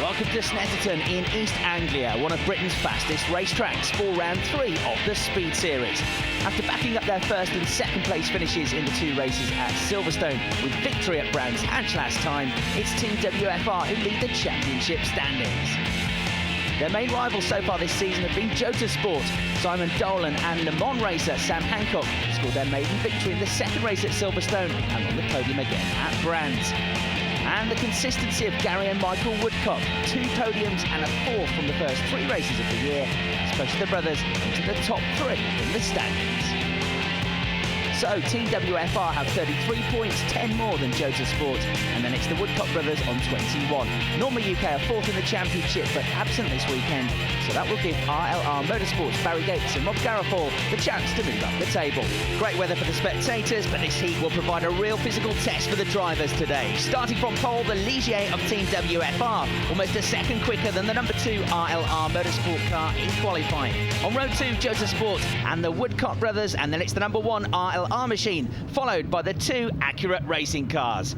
Welcome to Snetterton in East Anglia, one of Britain's fastest racetracks for round 3 of the Speed Series. After backing up their first and second place finishes in the 2 races at Silverstone with victory at Brands Hatch last time, it's Team WFR who lead the championship standings. Their main rivals so far this season have been Jota Sport. Simon Dolan and Le Mans racer Sam Hancock scored their maiden victory in the second race at Silverstone and on the podium again at Brands. And the consistency of Gary and Michael Woodcock, 2 podiums and a 4th from the first 3 races of the year, has pushed the brothers into the top 3 in the standings. So Team WFR have 33 points, 10 more than Jota Sport, and then it's the Woodcock brothers on 21. Norma UK are 4th in the championship, but absent this weekend, so that will give RLR Motorsports, Barry Gates and Rob Garafall the chance to move up the table. Great weather for the spectators, but this heat will provide a real physical test for the drivers today. Starting from pole, the Ligier of Team WFR, almost a second quicker than the number 2 RLR Motorsport car in qualifying. On row 2, Jota Sport and the Woodcock brothers, and then it's the number 1 RLR machine, followed by the 2 Accurate Racing cars.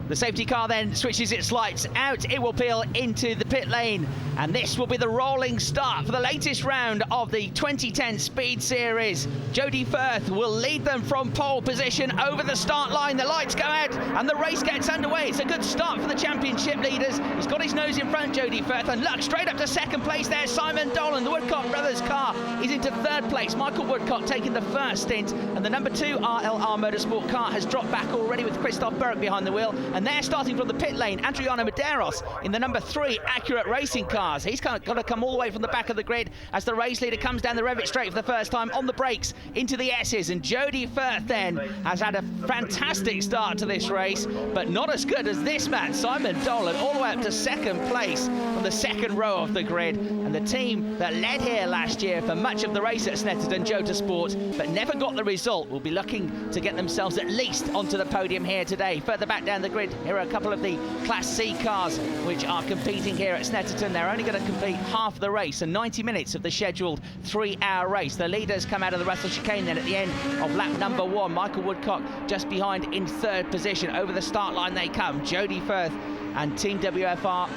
The safety car then switches its lights out. It will peel into the pit lane, and this will be the rolling start for the latest round of the 2010 Speed Series. Jody Firth will lead them from pole position over the start line. The lights go out and the race gets underway. It's a good start for the championship leaders. He's got his nose in front, Jody Firth, and look, straight up to second place there. Simon Dolan, the Woodcock brothers car, is into 3rd place. Michael Woodcock taking the first stint, and the number 2 RLR Motorsport car has dropped back already with Christoph Berg behind the wheel. And they're starting from the pit lane, Adriano Medeiros in the number 3 Accurate Racing cars. He's got to come all the way from the back of the grid as the race leader comes down the Revit straight for the first time on the brakes into the S's. And Jody Firth then has had a fantastic start to this race, but not as good as this man, Simon Dolan, all the way up to 2nd place from the 2nd row of the grid. And the team that led here last year for much of the race at Snetterton, Jota Sport, but never got the result, will be looking to get themselves at least onto the podium here today. Further back down the grid, here are a couple of the Class C cars which are competing here at Snetterton. They're only going to complete half the race and 90 minutes of the scheduled 3-hour race. The leaders come out of the Russell chicane then at the end of lap number 1. Michael Woodcock just behind in 3rd position. Over the start line they come. Jody Firth and Team WFR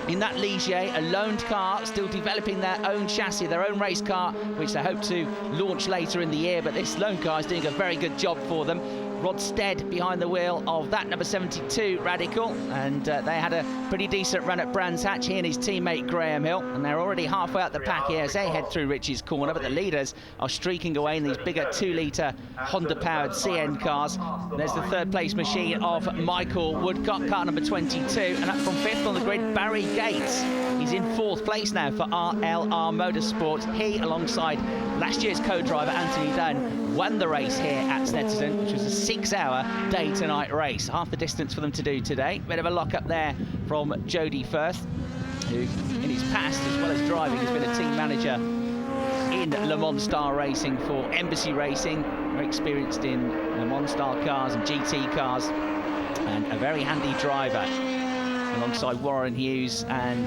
in that Ligier, a loaned car, still developing their own chassis, their own race car, which they hope to launch later in the year. But this loan car is doing a very good job for them. Rod Stead behind the wheel of that number 72 Radical, and they had a pretty decent run at Brands Hatch, he and his teammate Graham Hill, and they're already halfway out the pack here as they head through Richie's corner, but the leaders are streaking away in these bigger 2-litre Honda-powered CN cars. There's the 3rd place machine of Michael Woodcock, car number 22, and up from 5th on the grid, Barry Gates. He's in 4th place now for RLR Motorsports. He, alongside last year's co-driver Anthony Dunn, won the race here at Snetterton, which was a 6-hour day-to-night race. Half the distance for them to do today. Bit of a lock-up there from Jody Firth, who in his past, as well as driving, has been a team manager in Le Mans Star Racing for Embassy Racing. Very experienced in Le Mans Star cars and GT cars, and a very handy driver, alongside Warren Hughes and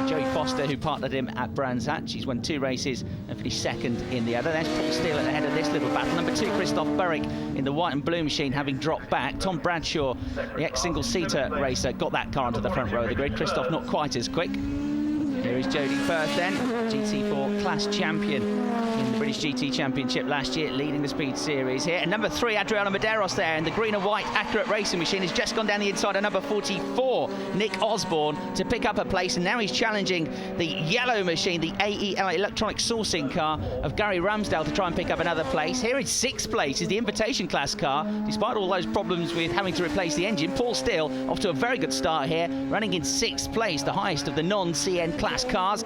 Joey Foster, who partnered him at Brands Hatch. He's won 2 races and finished 2nd in the other. There's Paul Steele at the head of this little battle. Number 2, Christoph Berg in the white and blue machine, having dropped back. Tom Bradshaw, the ex-single-seater racer, got that car onto the front row of the grid. Christoph not quite as quick. Here is Jody Firth then, GT4 class champion in the British GT Championship last year, leading the Speed Series here. And number 3, Adriano Medeiros there, and the green and white Accurate Racing machine has just gone down the inside of number 44, Nick Osborne, to pick up a place, and now he's challenging the yellow machine, the AEL electronic sourcing car of Gary Ramsdale, to try and pick up another place. Here in 6th place is the Invitation class car, despite all those problems with having to replace the engine. Paul Steele off to a very good start here, running in 6th place, the highest of the non-CN class cars.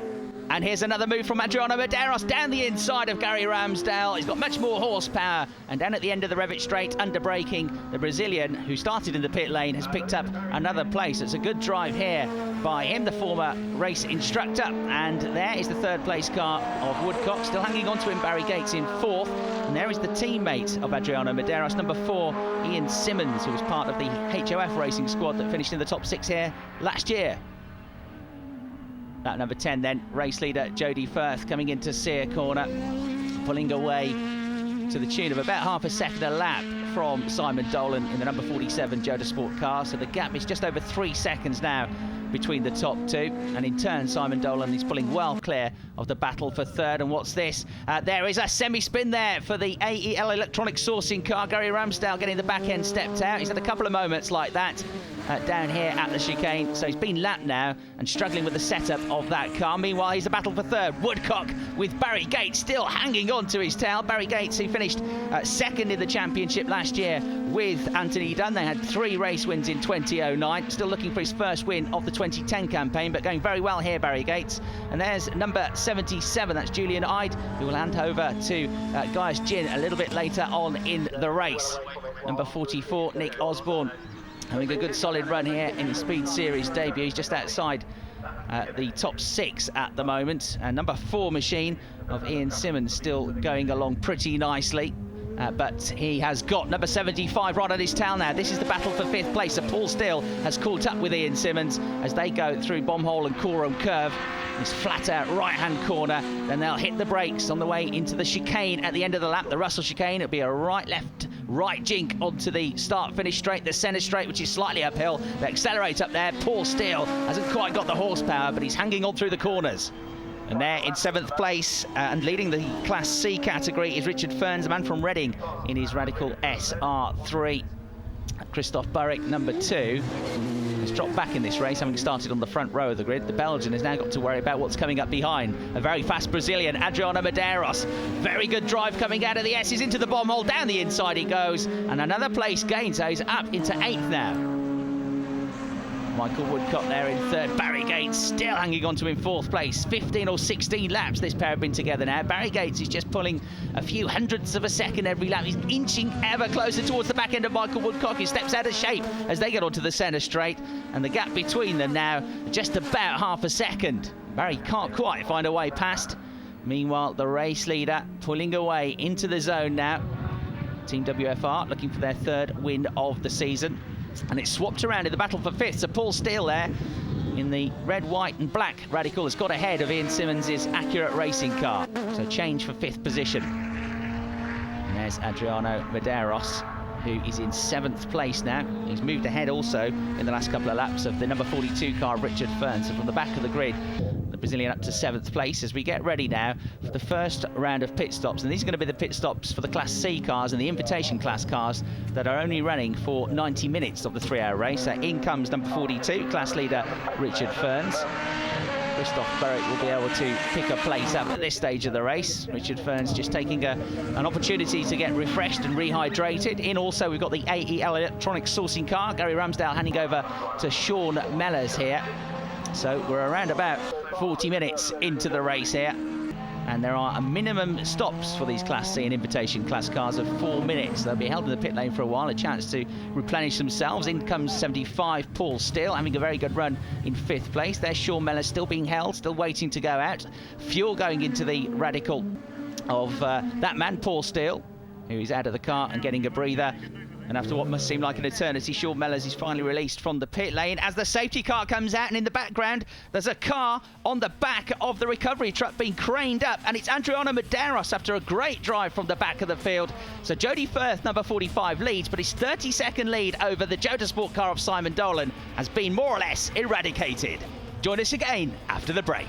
And here's another move from Adriano Medeiros down the inside of Gary Ramsdale. He's got much more horsepower, and down at the end of the Revit straight, under braking, the Brazilian, who started in the pit lane, has picked up another place. It's a good drive here by him, the former race instructor. And there is the 3rd place car of Woodcock, still hanging on to him, Barry Gates in 4th. And there is the teammate of Adriano Medeiros, number 4, Ian Simmons, who was part of the HOF racing squad that finished in the top 6 here last year. That number 10 then, race leader Jody Firth coming into Sear corner, pulling away to the tune of about half a second a lap from Simon Dolan in the number 47 Jota Sport car. So the gap is just over 3 seconds now between the top two, and in turn Simon Dolan is pulling well clear of the battle for third. And what's this? There is a semi-spin there for the AEL electronic sourcing car. Gary Ramsdale getting the back end stepped out. He's had a couple of moments like that down here at the chicane, so he's been lapped now and struggling with the setup of that car. Meanwhile, he's a battle for third. Woodcock with Barry Gates still hanging on to his tail. Barry Gates, who finished second in the championship last year with Anthony Dunn. They had 3 race wins in 2009. Still looking for his first win of the 2010 campaign, but going very well here, Barry Gates. And there's number 77, that's Julian Ide, who will hand over to Gaius Gin a little bit later on in the race. Number 44, Nick Osborne, having a good solid run here in his Speed Series debut. He's just outside the top 6 at the moment. And number 4 machine of Ian Simmons still going along pretty nicely. But he has got number 75 right on his tail now. This is the battle for 5th place. So Paul Steele has caught up with Ian Simmons as they go through Bombhole and Coram Curve. This flat out right-hand corner. Then they'll hit the brakes on the way into the chicane at the end of the lap. The Russell chicane, it'll be a right-left, right jink onto the start-finish straight, the centre straight, which is slightly uphill. They accelerate up there. Paul Steele hasn't quite got the horsepower, but he's hanging on through the corners. And there in 7th place and leading the Class C category is Richard Ferns, a man from Reading, in his Radical SR3. Christoph Burrick, number 2, has dropped back in this race, having started on the front row of the grid. The Belgian has now got to worry about what's coming up behind. A very fast Brazilian, Adriano Medeiros. Very good drive coming out of the S's into the bomb hole. Down the inside he goes. And another place gain, so he's up into 8th now. Michael Woodcock there in 3rd. Barry Gates still hanging on to him 4th place. 15 or 16 laps this pair have been together now. Barry Gates is just pulling a few hundredths of a second every lap. He's inching ever closer towards the back end of Michael Woodcock. He steps out of shape as they get onto the centre straight. And the gap between them now just about half a second. Barry can't quite find a way past. Meanwhile, the race leader pulling away into the zone now. Team WFR looking for their 3rd win of the season. And it's swapped around in the battle for 5th. So Paul Steele there in the red, white and black Radical has got ahead of Ian Simmons' Accurate racing car. So change for 5th position. And there's Adriano Medeiros, who is in 7th place now. He's moved ahead also in the last couple of laps of the number 42 car, Richard Ferns. So from the back of the grid, the Brazilian up to 7th place as we get ready now for the first round of pit stops. And these are going to be the pit stops for the Class C cars and the invitation class cars that are only running for 90 minutes of the 3-hour race. So in comes number 42, class leader Richard Ferns. Christoph Burrick will be able to pick a place up at this stage of the race. Richard Ferns just taking an opportunity to get refreshed and rehydrated. In also, we've got the AEL electronic sourcing car. Gary Ramsdale handing over to Sean Mellors here. So we're around about 40 minutes into the race here. And there are a minimum stops for these Class C and invitation class cars of 4 minutes. They'll be held in the pit lane for a while, a chance to replenish themselves. In comes 75, Paul Steele, having a very good run in 5th place. There's Sean Mellors still being held, still waiting to go out. Fuel going into the Radical of that man, Paul Steele, who is out of the car and getting a breather. And after what must seem like an eternity, Sean Mellors is finally released from the pit lane as the safety car comes out, and in the background there's a car on the back of the recovery truck being craned up, and it's Adriano Medeiros after a great drive from the back of the field. So Jody Firth, number 45, leads, but his 30-second lead over the Jota Sport car of Simon Dolan has been more or less eradicated. Join us again after the break.